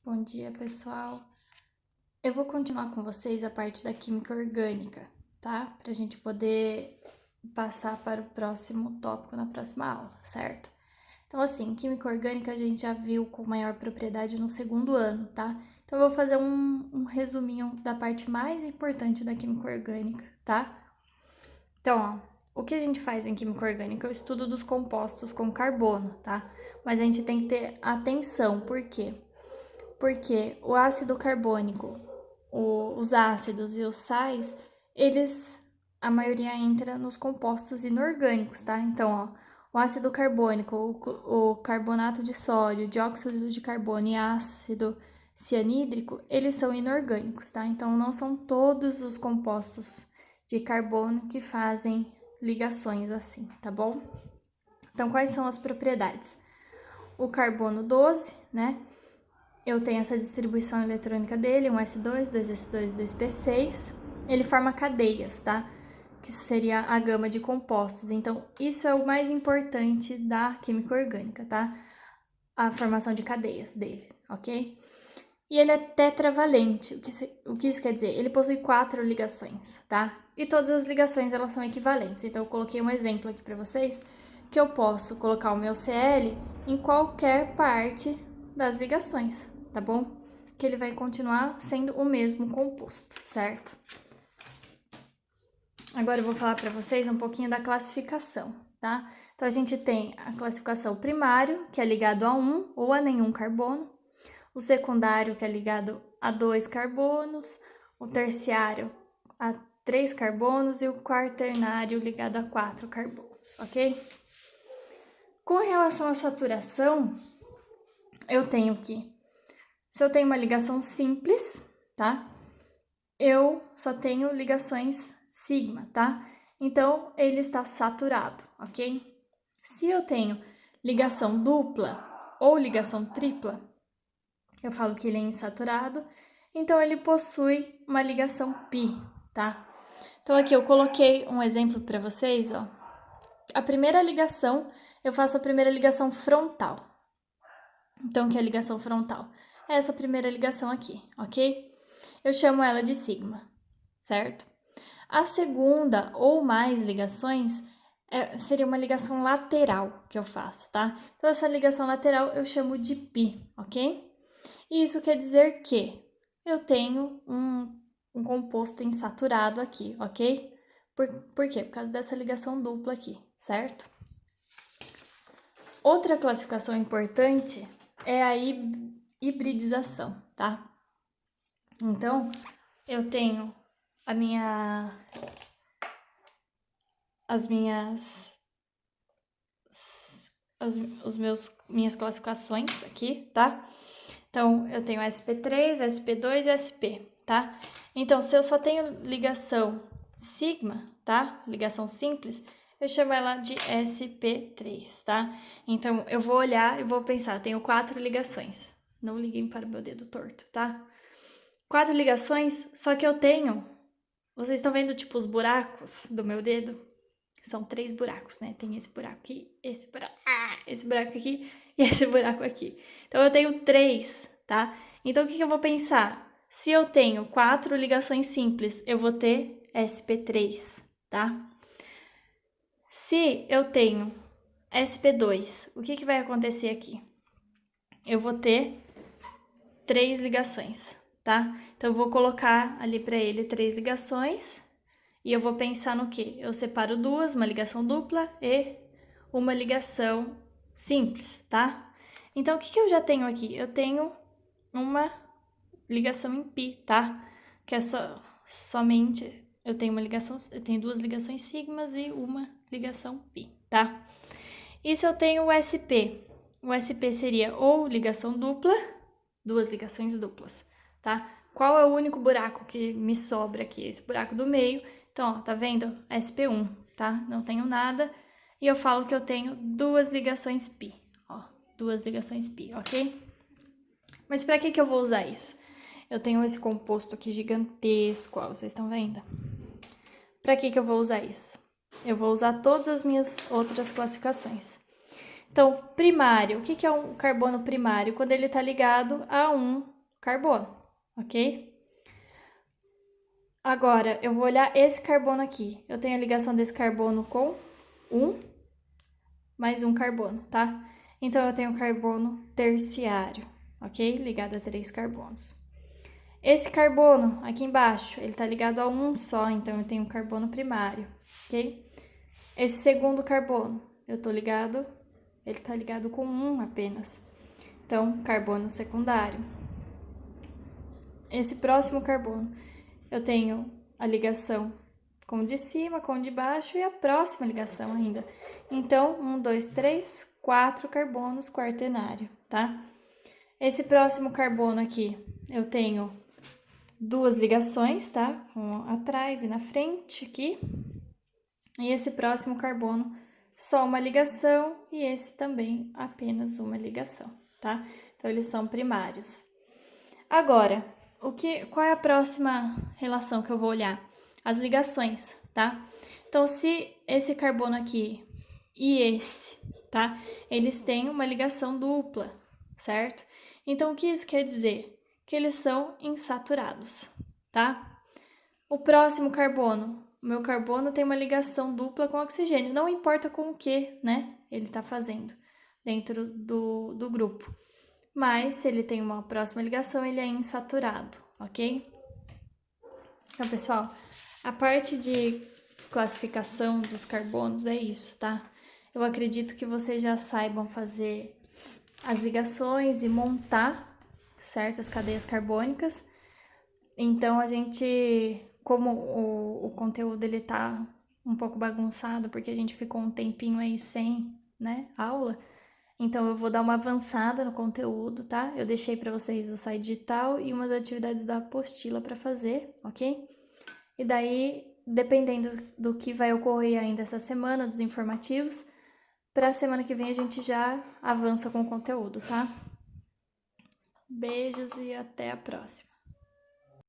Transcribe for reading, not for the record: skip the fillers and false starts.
Bom dia, pessoal. Eu vou continuar com vocês a parte da química orgânica, tá? Pra gente poder passar para o próximo tópico na próxima aula, certo? Então, assim, química orgânica a gente já viu com maior propriedade no segundo ano, tá? Então, eu vou fazer um resuminho da parte mais importante da química orgânica, tá? Então, o que a gente faz em química orgânica é o estudo dos compostos com carbono, tá? Mas a gente tem que ter atenção, por quê? Porque o ácido carbônico, os ácidos e os sais, a maioria entra nos compostos inorgânicos, tá? Então, o ácido carbônico, o carbonato de sódio, dióxido de carbono e ácido cianídrico, eles são inorgânicos, tá? Então, não são todos os compostos de carbono que fazem ligações assim, tá bom? Então, quais são as propriedades? O carbono 12, né? Eu tenho essa distribuição eletrônica dele, um S2, 2S2, 2P6. Ele forma cadeias, tá? Que seria a gama de compostos. Então, isso é o mais importante da química orgânica, tá? A formação de cadeias dele, ok? E ele é tetravalente. O que isso quer dizer? Ele possui 4 ligações, tá? E todas as ligações, elas são equivalentes. Então, eu coloquei um exemplo aqui para vocês, que eu posso colocar o meu Cl em qualquer parte das ligações, tá bom? Que ele vai continuar sendo o mesmo composto, certo? Agora eu vou falar para vocês um pouquinho da classificação, tá? Então, a gente tem a classificação primário, que é ligado a 1 ou a nenhum carbono, o secundário, que é ligado a 2 carbonos, o terciário a 3 carbonos e o quaternário ligado a 4 carbonos, ok? Com relação à saturação, eu tenho que, se eu tenho uma ligação simples, tá? Eu só tenho ligações sigma, tá? Então, ele está saturado, ok? Se eu tenho ligação dupla ou ligação tripla, eu falo que ele é insaturado, então ele possui uma ligação pi, tá? Então, aqui eu coloquei um exemplo para vocês, ó. A primeira ligação, eu faço a primeira ligação frontal. Então, que é a ligação frontal? É essa primeira ligação aqui, ok? Eu chamo ela de sigma, certo? A segunda ou mais ligações seria uma ligação lateral que eu faço, tá? Então, essa ligação lateral eu chamo de pi, ok? E isso quer dizer que eu tenho um composto insaturado aqui, ok? Por quê? Por causa dessa ligação dupla aqui, certo? Outra classificação importante é a hibridização, tá? Então, eu tenho minhas classificações aqui, tá? Então, eu tenho SP3, SP2 e SP, tá? Então, se eu só tenho ligação sigma, tá? Ligação simples, eu chamo ela de SP3, tá? Então, eu vou olhar e vou pensar, tenho 4 ligações. Não liguem para o meu dedo torto, tá? 4 ligações, só que eu tenho... Vocês estão vendo, tipo, os buracos do meu dedo? São 3 buracos, né? Tem esse buraco aqui, esse buraco aqui e esse buraco aqui. Então, eu tenho 3, tá? Então, o que eu vou pensar? Se eu tenho 4 ligações simples, eu vou ter SP3, tá? Se eu tenho SP2, o que vai acontecer aqui? Eu vou ter 3 ligações, tá? Então, eu vou colocar ali para ele 3 ligações e eu vou pensar no quê? Eu separo duas, uma ligação dupla e uma ligação simples, tá? Então, o que eu já tenho aqui? Eu tenho uma ligação em pi, tá? Que é somente... Eu tenho duas ligações sigmas e uma ligação pi, tá? E se eu tenho o SP? O SP seria ou ligação dupla, duas ligações duplas, tá? Qual é o único buraco que me sobra aqui? Esse buraco do meio. Então, ó, tá vendo? SP1, tá? Não tenho nada. E eu falo que eu tenho duas ligações pi, ó. Duas ligações pi, ok? Mas pra que eu vou usar isso? Eu tenho esse composto aqui gigantesco, ó, vocês estão vendo? Pra que eu vou usar isso? Eu vou usar todas as minhas outras classificações. Então, primário, o que é um carbono primário? Quando ele está ligado a um carbono, ok? Agora, eu vou olhar esse carbono aqui. Eu tenho a ligação desse carbono com mais um carbono, tá? Então, eu tenho o carbono terciário, ok? Ligado a 3 carbonos. Esse carbono aqui embaixo, ele tá ligado a um só, então eu tenho um carbono primário, ok? Esse segundo carbono, ele tá ligado com um apenas. Então, carbono secundário. Esse próximo carbono, eu tenho a ligação com o de cima, com o de baixo e a próxima ligação ainda. Então, 1, 2, 3, 4 carbonos quaternário, tá? Esse próximo carbono aqui, eu tenho 2 ligações, tá? Com atrás e na frente aqui. E esse próximo carbono, só uma ligação e esse também apenas uma ligação, tá? Então, eles são primários. Agora, qual é a próxima relação que eu vou olhar? As ligações, tá? Então, se esse carbono aqui e esse, tá? Eles têm uma ligação dupla, certo? Então, o que isso quer dizer? Que eles são insaturados, tá? O próximo carbono, o meu carbono tem uma ligação dupla com oxigênio, não importa com o que, né, ele tá fazendo dentro do grupo. Mas, se ele tem uma próxima ligação, ele é insaturado, ok? Então, pessoal, a parte de classificação dos carbonos é isso, tá? Eu acredito que vocês já saibam fazer as ligações e montar, certo? As cadeias carbônicas. Então, a gente, como o conteúdo ele tá um pouco bagunçado, porque a gente ficou um tempinho aí sem, né, aula, então eu vou dar uma avançada no conteúdo, tá? Eu deixei para vocês o site digital e umas atividades da apostila para fazer, ok? E daí, dependendo do que vai ocorrer ainda essa semana, dos informativos, para a semana que vem a gente já avança com o conteúdo, tá? Beijos e até a próxima.